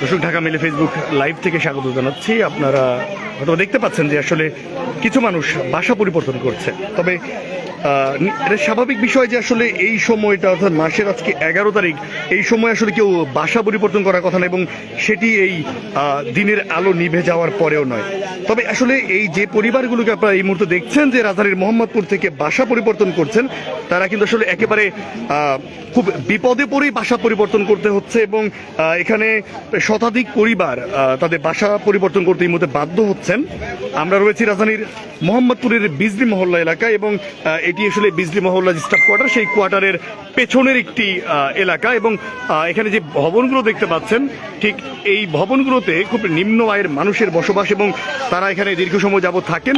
দর্শক, ঢাকা মেলে Facebook live থেকে স্বাগত জানাচ্ছি। আপনারা হয়তো দেখতে পাচ্ছেন যে আসলে কিছু মানুষ বাসা পরিবর্তন করছে, তবে এটা স্বাভাবিক বিষয় যে আসলে এই সময়টা অর্থাৎ মাসের আজকে 11 তারিখ, এই সময় আসলে কেউ বাসা পরিবর্তন করার কথা না, এবং সেটি এই দিনের আলো নিভে যাওয়ার পরেও নয়। তবে আসলে এই যে পরিবারগুলোকে আপনারা এই মুহূর্তে দেখছেন যে রাজধানীর মোহাম্মদপুর থেকে বাসা পরিবর্তন করছেন, তারা কিন্তু আসলে একেবারে খুব বিপদে পড়েই বাসা পরিবর্তন করতে হচ্ছে, এবং এখানে শতাধিক পরিবার তাদের বাসা পরিবর্তন করতে এই মুহূর্তে বাধ্য হচ্ছেন। আমরা রয়েছি রাজধানীর মোহাম্মদপুরের বিজলি মহল্লা এলাকায়, এবং এটি আসলে বিজলি মহল্লা যে স্টাফ কোয়ার্টার, সেই কোয়ার্টারের পেছনের একটি এলাকা, এবং এখানে যে ভবনগুলো দেখতে পাচ্ছেন, ঠিক এই ভবনগুলোতে খুব নিম্ন আয়ের মানুষের বসবাস, এবং তারা এখানে দীর্ঘ সময় যাবত থাকেন,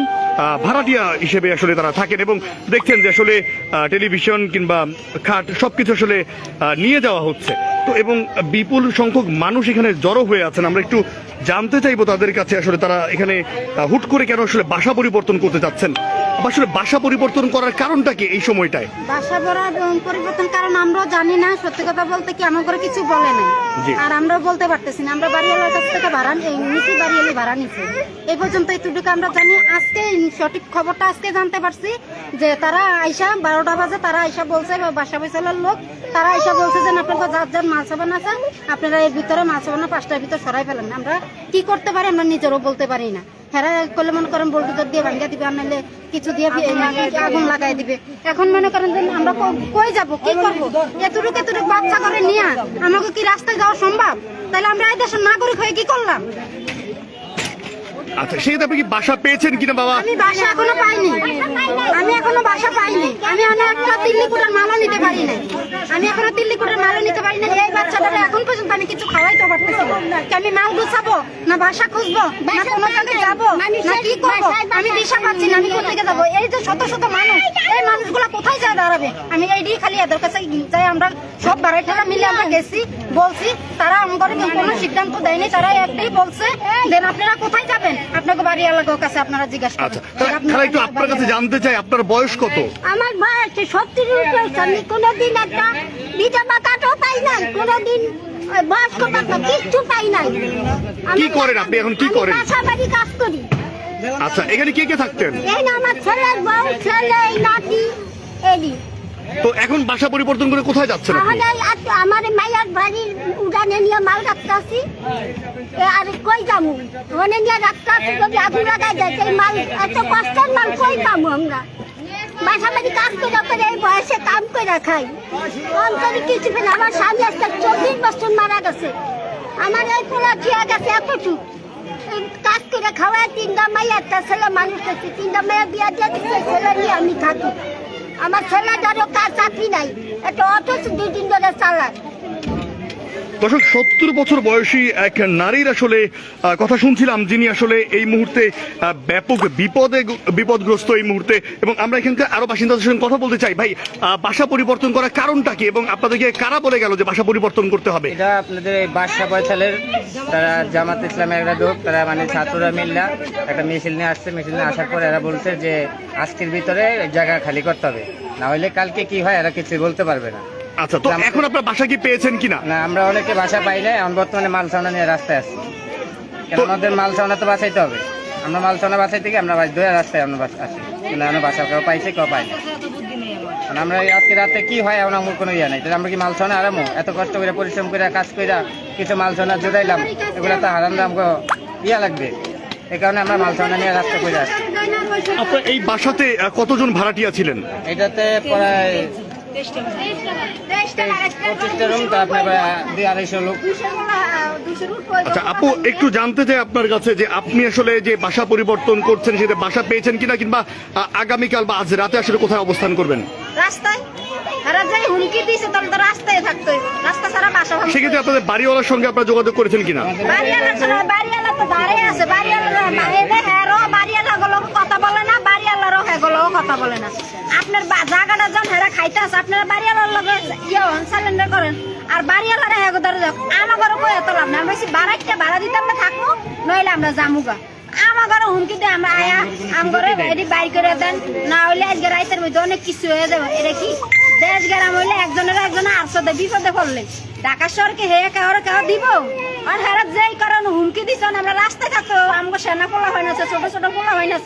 ভাড়াটিয়া হিসেবে আসলে তারা থাকেন, এবং দেখছেন যে আসলে টেলিভিশন কিংবা খাট সবকিছু আসলে নিয়ে যাওয়া হচ্ছে। তো এবং বিপুল সংখ্যক মানুষ এখানে জড়ো হয়ে আছেন। আমরা একটু জানতে চাইবো তাদের কাছে আসলে তারা এখানে হুট করে কেন আসলে বাসা পরিবর্তন করতে চাচ্ছেন, আসলে বাসা পরিবর্তন করার কারণটা কি এই সময়টায়? বাসা পরিবর্তন কারণ আমরাও জানি না, সত্যি কথা বলতে কি আমার করে কিছু বলে নাই, আর আমরাও বলতে পারতেছি না। আমরা বাড়িওয়ালার কাছ থেকে ভাড়া নিচ্ছি, বাড়িওয়ালি ভাড়া নিচ্ছে, এই পর্যন্ত এইটুকু আমরা জানি। আজকে সঠিক খবরটা আজকে জানতে পারছি যে তারা আইসা 12টা বাজে তারা আইসা বলছে, বাসা বৈশালের লোক তারা আইসা বলছে যে আপনার যার যার মাল সাবান আছে আপনারা এর ভিতরে মাল সাবান 5টার ভিতরে সরাই ফেলেন। আমরা কি করতে পারি আমরা নিজেরও বলতে পারি না। হেরা করলে মনে করেন বল্টুদার দিয়ে ভাঙ্গা দিবে, আনলে কিছু দিয়ে আগুন লাগাই দিবে। এখন মনে করেন যে আমরা কই যাব, কি করবো? এতটুকু বাচ্চা করে নিয়ে আমাকে কি রাস্তায় যাওয়া সম্ভব? তাহলে আমরা এই দেশের নাগরিক হয়ে কি করলাম? আচ্ছা, সেই আপনি কি বাসা পেয়েছেন কিনা বাবা? আমি বাসা এখনো পাইনি, আমি এখনো বাসা পাইনি। আমি একটা তিল্লিকুটার মালও নিতে পারি না, আমি এখনো তিল্লিকুটার মালও নিতে পারি না। এই বাচ্চাটাকে এখন পর্যন্ত আমি কিছু খাওয়াইতে পারতেছি না। আমি মাল গুছাবো না, বাসা খুঁজবো না, কোনো জায়গায় যাবো না, কি করবো আমি দিশা পাচ্ছি না। আমি কোথেকে যাবো? এই যে শত শত মানুষ, এই মানুষগুলো কোথায় যায় দাঁড়াবে? আমি এইটাই খালি এদের কাছে যাই। আমরা সব বাড়াইটারা মিলে আমরা গেছি, বলছি, তারা আমাদের কোনো সিদ্ধান্ত দেয়নি। তারা একটাই বলছে দেন আপনারা কোথায় যাবেন, আপনাকে বাড়ি এলাকার কাছে আপনারা জিজ্ঞাসা করেন। একটু আপনার কাছে জানতে চাই, আপনার বয়স কত? আমার বয়স 70 বছর। আমি কোনোদিন একটা বিধবা কার্ডও পাই নাই, কোনোদিন বয়স্ক ভাতা কিচ্ছু পাই নাই। কি করেন আপনি এখন? কি করেন? বাসা বাড়ি কাজ করি। আচ্ছা, এখানে কে কে থাকতেন? এই না আমার ছেলের বউ, ছেলে, নাতি, এডি। তো এখন বাসা পরিবর্তন করে কোথায় যাচ্ছেন আপনি? আমার মায়ের বাড়ির উড়ানে নিয়ে মাল রাখতে আসি, আর কই যাবো? ওখানে নিয়ে রাখতে আসি, যদি আগুন লাগাই যায় সেই মাল, এত কষ্টের মাল কই পাবো আমরা? বাসা বাড়ি কাজ করে এই বয়সে কাম করে খাই, অন্তরে কিছু পেলে। আমার স্বামী আজকে 40 বছর মারা গেছে, আমার এই পোলা ঠিয়া গেছে এতটুক। কাজ করে খাওয়ায় 3টা মাইয়া, একটা ছেলে মানুষ করছে, 3টা মাইয়া বিয়া দিয়ে দিচ্ছে, ছেলে নিয়ে আমি থাকি। আমার ছেলে ধরো কাজ চাকরি নাই, একটা অটো 2-3 ধরে চালায়। দর্শক, 70 বছর বয়সী এক নারীর আসলে কথা শুনছিলাম, যিনি আসলে এই মুহূর্তে ব্যাপক বিপদগ্রস্ত এই মুহূর্তে, এবং আমরা এখানকার আরো বাসিন্দাদের সঙ্গে কথা বলতে চাই। ভাই, বাসা পরিবর্তন করার কারণটা কি, এবং আপনাদেরকে কারা বলে গেল যে বাসা পরিবর্তন করতে হবে? এটা আপনাদের এই বাসা বৈশালের তারা জামাত ইসলামের একটা লোক, তারা মানে ছাত্ররা মিল্লা একটা মিছিল নিয়ে আসছে। মিছিল নিয়ে আসার পরে এরা বলছে যে আজকের ভিতরে জায়গা খালি করতে হবে, না হলে কালকে কি হয় এরা কিছু বলতে পারবে না। আচ্ছা, তো এখন আপনার বাসা কি পেয়েছেন কিনা? না, আমরা অনেকে বাসা পাই না। এখন বর্তমানে মাল ছাউনা নিয়ে রাস্তায় আসছি, কেন আমাদের মাল ছাউনা তো বাঁচাইতে হবে। আমরা মাল ছাউনা বাঁচাইতে গিয়ে আমরা ধরে রাস্তায় আমরা আসি, কিন্তু আমরা বাসা কেউ পাইছে কেউ পাই না। কারণ আমরা আজকে রাতে কি হয় এমন আমার কোনো ইয়ে নাই। তাহলে আমরা কি মাল ছাউনা হারামো? এত কষ্ট করে পরিশ্রম করে কাজ করে কিছু মাল ছাউনা জোড়াইলাম, এগুলো তো হারাম দাম ইয়া লাগবে। এই কারণে আমরা মাল ছাউনা নিয়ে রাস্তা করে আসছি। আপনার এই বাসাতে কতজন ভাড়াটিয়া ছিলেন? এটাতে প্রায় 25টা রুম, তো আপনার 200-250 লোক। আচ্ছা আপু, একটু জানতে চাই আপনার কাছে যে আপনি আসলে যে বাসা পরিবর্তন করছেন সেটা বাসা পেয়েছেন কিনা, কিংবা আগামীকাল বা আজ রাতে আসলে কোথায় অবস্থান করবেন? রাস্তায় হুমকি দিয়েছে, তাহলে তো রাস্তায় থাকতে হবে, রাস্তা ছাড়া বাসা। সেক্ষেত্রে আপনাদের বাড়িওয়ালার সঙ্গে আপনারা যোগাযোগ করেছেন কিনা? বাড়িওয়ালা তো দাঁড়িয়ে আছে, বাড়িওয়ালা কথা বলে না, বাড়িওয়ালারও হেগুলোও কথা বলে না। আপনার জায়গাটা যখন হেরা খাইতে আছে, আপনারা বাড়িওয়ালার লগে সারেন্ডার করেন, আর বাড়িওয়ালারা হেগো ধরে যাও। আমার ঘরে কই এত লাভ না, আমি বেশি ভাড়া দিতে আমরা থাকবো, নইলে আমরা জামুগা। আমার ঘরে হুমকি দেয়, আমরা আয়া আম ঘরে বাইর করে দেন, না হইলে আজকে রাইতের মধ্যে অনেক কিছু হয়ে যাবে। এটা কি দেশ গ্রাম হইলে একজনের আরশোতে বিপদে পড়লে ঢাকা শহরকে হে কারো দিব আর হেরাত যেই কারণ হুমকি দিচ্ছেন আমরা রাস্তায় থাকতো আমাকে সেনা ফোলা হয় না ছোট ছোট ফোলা হয় না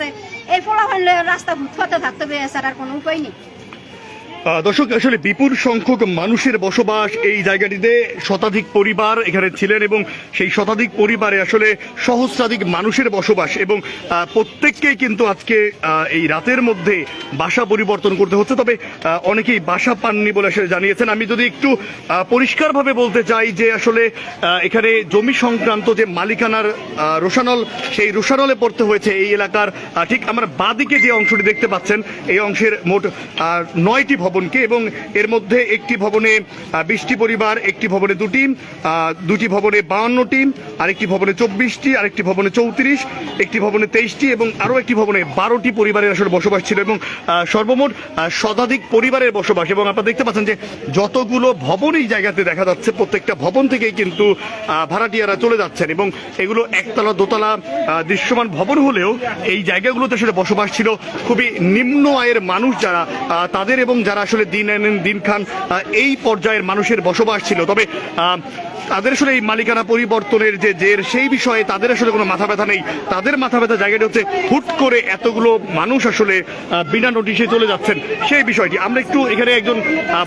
এই ফোলা হইলে রাস্তা ফুটফাতে থাকতে হবে এছাড়া আর কোনো উপায় নেই। দর্শক আসলে বিপুল সংখ্যক মানুষের বসবাস এই জায়গাটিতে, শতাধিক পরিবার এখানে ছিলেন এবং সেই শতাধিক পরিবারে আসলে সহস্রাধিক মানুষের বসবাস এবং প্রত্যেককেই কিন্তু আজকে এই রাতের মধ্যে বাসা পরিবর্তন করতে হচ্ছে। তবে অনেকেই বাসা পাননি বলে আসলে জানিয়েছেন। আমি যদি একটু পরিষ্কারভাবে বলতে চাই যে আসলে এখানে জমি সংক্রান্ত যে মালিকানার রোশানল, সেই রোশানলে পড়তে হয়েছে এই এলাকার ঠিক আমার বাঁদিকে যে অংশটি দেখতে পাচ্ছেন এই অংশের মোট 9টি ভবনকে, এবং এর মধ্যে একটি ভবনে 20টি পরিবার, একটি ভবনে দুটি ভবনে 52টি, আরেকটি ভবনে 24টি, আরেকটি ভবনে 34, একটি ভবনে 23টি এবং আরও একটি ভবনে 12টি পরিবারের আসলে বসবাস ছিল এবং সর্বমোট শতাধিক পরিবারের বসবাস। এবং আপনারা দেখতে পাচ্ছেন যে যতগুলো ভবন এই জায়গাতে দেখা যাচ্ছে প্রত্যেকটা ভবন থেকেই কিন্তু ভাড়াটিয়ারা চলে যাচ্ছেন এবং এগুলো একতলা দোতলা দৃশ্যমান ভবন হলেও এই জায়গাগুলোতে আসলে বসবাস ছিল খুবই নিম্ন আয়ের মানুষ যারা, তাদের এবং যারা আসলে দিন আনেন দিন খান এই পর্যায়ের মানুষের বসবাস ছিল। তবে তাদের আসলে এই মালিকানা পরিবর্তনের যে জের, সেই বিষয়ে তাদের আসলে কোনো মাথা ব্যথা নেই। তাদের মাথা ব্যথা জায়গাটা হচ্ছে হুট করে এতগুলো মানুষ আসলে বিনা নোটিশে চলে যাচ্ছেন সেই বিষয়টি। আমরা একটু এখানে একজন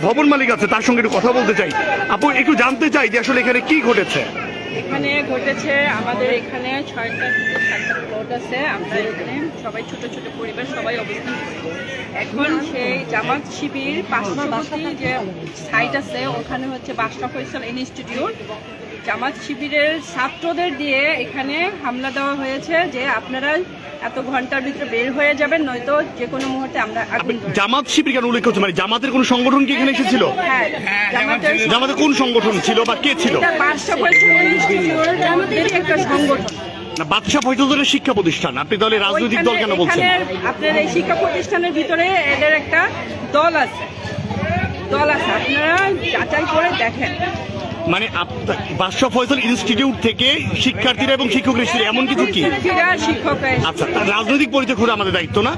ভবন মালিক আছে, তার সঙ্গে একটু কথা বলতে চাই। আপু, একটু জানতে চাই যে আসলে এখানে কি ঘটেছে। এখানে ঘটেছে আমাদের এখানে 6টা থেকে 7টা প্লট আছে। আমরা এখানে সবাই ছোট ছোট পরিবার সবাই অবস্থান করি। এখন সেই জামাত শিবির পার্শ্ববর্তী যে সাইট আছে ওখানে হচ্ছে বাদশা ফয়সাল ইনস্টিটিউট, জামাত শিবিরের ছাত্রদের দিয়ে এখানে হামলা দেওয়া হয়েছে যে আপনারা এত ঘন্টার ভিতরে বের হয়ে যাবেন, নয়তো যে কোনো মুহূর্তে আমরা আগুন ধরাবো। জামাত শিবির কেন উল্লেখ করছে? মানে জামাতের কোন সংগঠন কি এখানে এসেছিল? হ্যাঁ, জামাতের কোন সংগঠন ছিল বা কে ছিল? বাদশা ফয়সাল ইনস্টিটিউট আমাদের একটা সংগঠন না, বাদশা ফয়সালের শিক্ষা প্রতিষ্ঠান। আপনি তাহলে রাজনৈতিক দল কেন বলছেন? আপনার এই শিক্ষা প্রতিষ্ঠানের ভিতরে এদের একটা দল আছে, আপনারা যাচাই করে দেখেন। মানে বাদশা ফয়সাল ইনস্টিটিউট থেকে শিক্ষার্থীরা এবং শিক্ষকরা এসেছিল এমন কিছু কি? শিক্ষকরা আচ্ছা, রাজনৈতিক পরিচয় খুঁজে আমাদের দায়িত্ব না,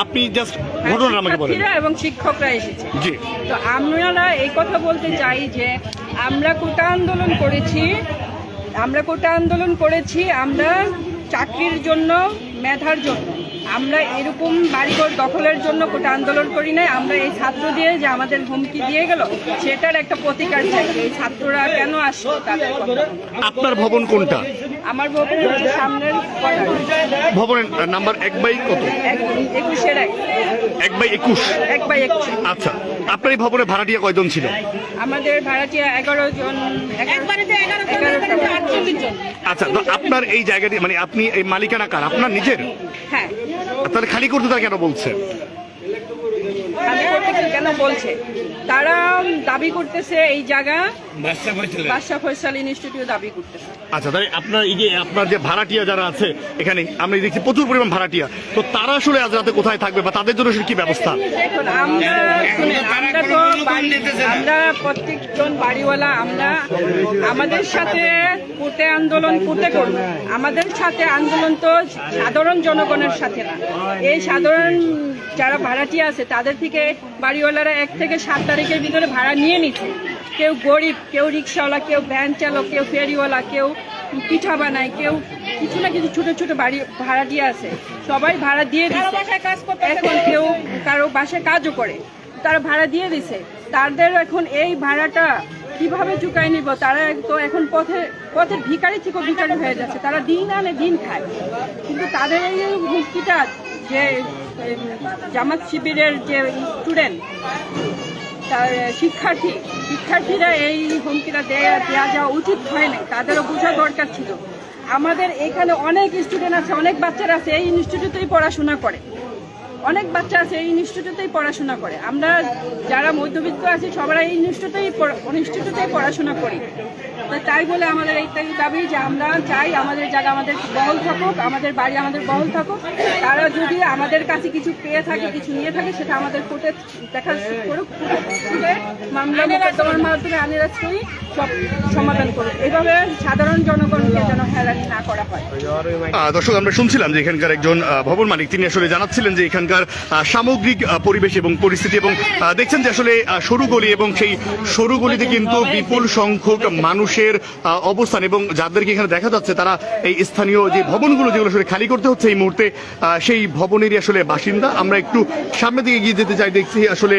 আপনি জাস্ট ঘটনা আমাকে বলেন। এবং শিক্ষকরা এসেছে। জি, তো আমরা এই কথা বলতে চাই যে আমরা কোটা আন্দোলন করেছি, আমরা চাকরির জন্য, মেধার জন্য। আমরা এরকম বাড়িঘর দখলের জন্য কোটা আন্দোলন করি নাই। আমরা এই ছাত্র দিয়ে যে আমাদের হুমকি দিয়ে গেল সেটার একটা প্রতিকার চাই। এই ছাত্ররা কেন আসলো তাদের কথা। আপনার ভবন কোনটা? আমার ভবন হচ্ছে সামনের ভবনের নাম্বার 1/কত? 21 1/21। আচ্ছা, আপনার এই ভবনে ভাড়াটিয়া কয়জন ছিল? আমাদের ভাড়াটিয়া 11 জন। আচ্ছা, তো আপনার এই জায়গাটি মানে আপনি এই মালিকানা কার? আপনার নিজের? হ্যাঁ। তাহলে খালি করতে তারা কেন বলছে? কেন বলছে? তারা দাবি করতেছে এই জায়গা বাদশা ফয়সাল ইনস্টিটিউট দাবি করতেছে। আচ্ছা, তাই আপনার এই যে আপনার যে ভাড়াটিয়া যারা আছে এখানে, আমরা দেখছি প্রচুর পরিমাণ ভাড়াটিয়া, তো তারা আসলে আজ রাতে কোথায় থাকবে বা তাদের জন্য কি ব্যবস্থা? দেখুন, আমরা প্রত্যেকজন বাড়িওয়ালা, আমাদের সাথে কোটে আন্দোলন করব। আমাদের সাথে আন্দোলন তো সাধারণ জনগণের সাথে না। এই সাধারণ যারা ভাড়াটিয়া আছে তাদের থেকে বাড়িওয়ালারা 1 থেকে 7 তারিখের ভিতরে ভাড়া নিয়ে নিচ্ছে। কেউ গরিব, কেউ রিক্সাওয়ালা, কেউ ভ্যান চালক, কেউ ফেরিওয়ালা, কেউ পিঠা বানায়, কেউ কিছু না কিছু ছোট ছোট বাড়ি ভাড়াটিয়া আছে, সবাই ভাড়া দিয়ে দিচ্ছে। এখন কেউ কারো বাসায় কাজও করে, তারা ভাড়া দিয়ে দিছে। তাদের এখন এই ভাড়াটা কিভাবে চুকায় নিব? তারা তো এখন পথের ভিখারি থেকে ভিখারি হয়ে যাচ্ছে। তারা দিন আনে দিন খায়, কিন্তু তাদের এই মুক্তিটা যে জামাত শিবিরের যে স্টুডেন্ট, তার শিক্ষার্থীরা এই হুমকিটা দেওয়া যাওয়া উচিত হয় না, তাদেরও বোঝা দরকার ছিল। আমাদের এখানে অনেক স্টুডেন্ট আছে, অনেক বাচ্চারা আছে এই ইনস্টিটিউটেই পড়াশোনা করে, অনেক বাচ্চা আছে এই ইনস্টিটিউটেই পড়াশোনা করে। আমরা যারা মধ্যবিত্ত আছি সবাই এই ইনস্টিটিউটেই পড়াশোনা করি। তাই বলে আমাদের এইটাই দাবি যে আমরা চাই আমাদের জায়গা আমাদের বহল থাকুক, আমাদের বাড়ি আমাদের বহল থাকুক। তারা যদি আমাদের কাছে কিছু পেয়ে থাকে, কিছু নিয়ে থাকে, সেটা আমাদের কোর্টে দেখা করুক, মামলা মোকদ্দমার মাধ্যমে আনিরাজ করি সব সমাধান করুক। এইভাবে সাধারণ জনগণকে যেন হেরানি না করা হয়। দর্শক, আমরা শুনছিলাম যে এখানকার একজন ভবন মালিক, তিনি আসলে জানাচ্ছিলেন যে এখানকার এখানকার সামগ্রিক পরিবেশ এবং পরিস্থিতি, এবং দেখছেন যে আসলে সরু গলি এবং সেই সরু গলিতে কিন্তু বিপুল সংখ্যক মানুষের অবস্থান, এবং যাদেরকে এখানে দেখা যাচ্ছে তারা এই স্থানীয় যে ভবনগুলো যেগুলো আসলে খালি করতে হচ্ছে এই মুহূর্তে, সেই ভবনেরই আসলে বাসিন্দা। আমরা একটু সামনের দিকে এগিয়ে যেতে চাই, দেখছি আসলে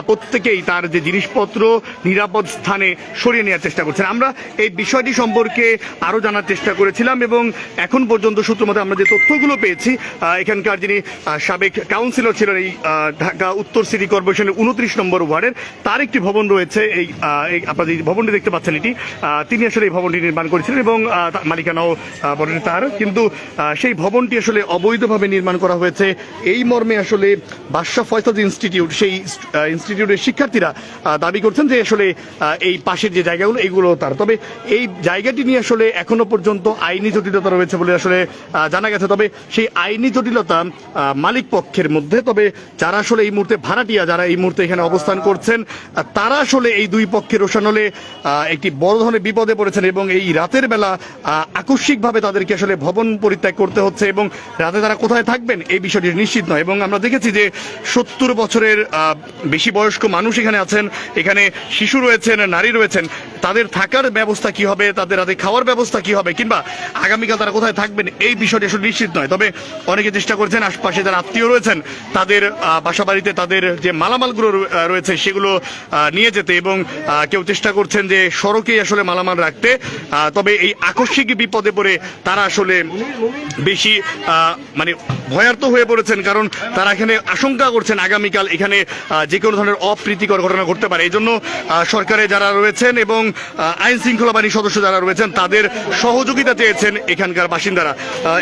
প্রত্যেকেই তার যে জিনিসপত্র নিরাপদ স্থানে সরিয়ে নেওয়ার চেষ্টা করছেন। আমরা এই বিষয়টি সম্পর্কে আরো জানার চেষ্টা করেছিলাম, এবং এখন পর্যন্ত সূত্র মতে আমরা যে তথ্যগুলো পেয়েছি, এখানকার যিনি সাবেক কাউন্সিলর ছিলেন এই ঢাকা উত্তর সিটি কর্পোরেশনের 29 নম্বর ওয়ার্ডের, তার একটি ভবন রয়েছে, এই আপনারা যে ভবনটি দেখতে পাচ্ছেন এটি, তিনি আসলে এই ভবনটি নির্মাণ করেছিলেন এবং মালিকানাও বলেন তার, কিন্তু সেই ভবনটি আসলে অবৈধভাবে নির্মাণ করা হয়েছে এই মর্মে আসলে বাদশা ফয়সাল ইনস্টিটিউট, সেই ইনস্টিটিউটের শিক্ষার্থীরা দাবি করছেন যে আসলে এই পাশের যে জায়গাগুলো এগুলো তার। তবে এই জায়গাটি নিয়ে আসলে এখনো পর্যন্ত আইনি জটিলতা রয়েছে বলে আসলে জানা গেছে। তবে সেই আইনি জটিলতা মালিক পক্ষের মধ্যে, তবে যারা আসলে এই মুহূর্তে ভাড়াটিয়া, যারা এই মুহূর্তে এখানে অবস্থান করছেন, তারা আসলে এই দুই পক্ষের রোষানলে একটি বড় ধরনের বিপদে পড়েছেন, এবং এই রাতের বেলা আকস্মিকভাবে তাদেরকে আসলে ভবন পরিত্যাগ করতে হচ্ছে, এবং রাতে তারা কোথায় থাকবেন এই বিষয়টি নিশ্চিত নয়। এবং আমরা দেখেছি যে 70 বছরের বেশি বয়স্ক মানুষ এখানে আছেন, এখানে শিশু রয়েছেন, নারী রয়েছেন, তাদের থাকার ব্যবস্থা কি হবে, তাদের রাতে খাওয়ার ব্যবস্থা কি হবে, কিংবা আগামীকাল তারা কোথায় থাকবেন এই বিষয়টি আসলে নিশ্চিত নয়। তবে অনেকে চেষ্টা করছেন আশপাশে যারা আত্মীয় রয়েছেন তাদের বাসা বাড়িতে তাদের যে মালামালগুলো রয়েছে সেগুলো নিয়ে যেতে, এবং কেউ চেষ্টা করছেন যে সড়কেই আসলে মালামাল রাখতে। তবে এই আকস্মিক বিপদে পড়ে তারা আসলে বেশি মানে ভয়ার্ত হয়ে পড়েছেন, কারণ তারা এখানে আশঙ্কা করছেন আগামীকাল এখানে যে কোনো ধরনের অপ্রীতিকর ঘটনা ঘটতে পারে। এই জন্য সরকারে যারা রয়েছেন এবং আইন শৃঙ্খলা বাহিনীর সদস্য যারা রয়েছেন তাদের সহযোগিতা চেয়েছেন এখানকার বাসিন্দারা।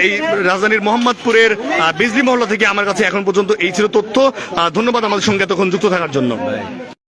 এই রাজধানীর মোহাম্মদপুরের বিজলি মহল্লা থেকে আমার কাছে এখন পর্যন্ত এই ছিল তথ্য। ধন্যবাদ আমাদের সঙ্গে তখন যুক্ত থাকার জন্য।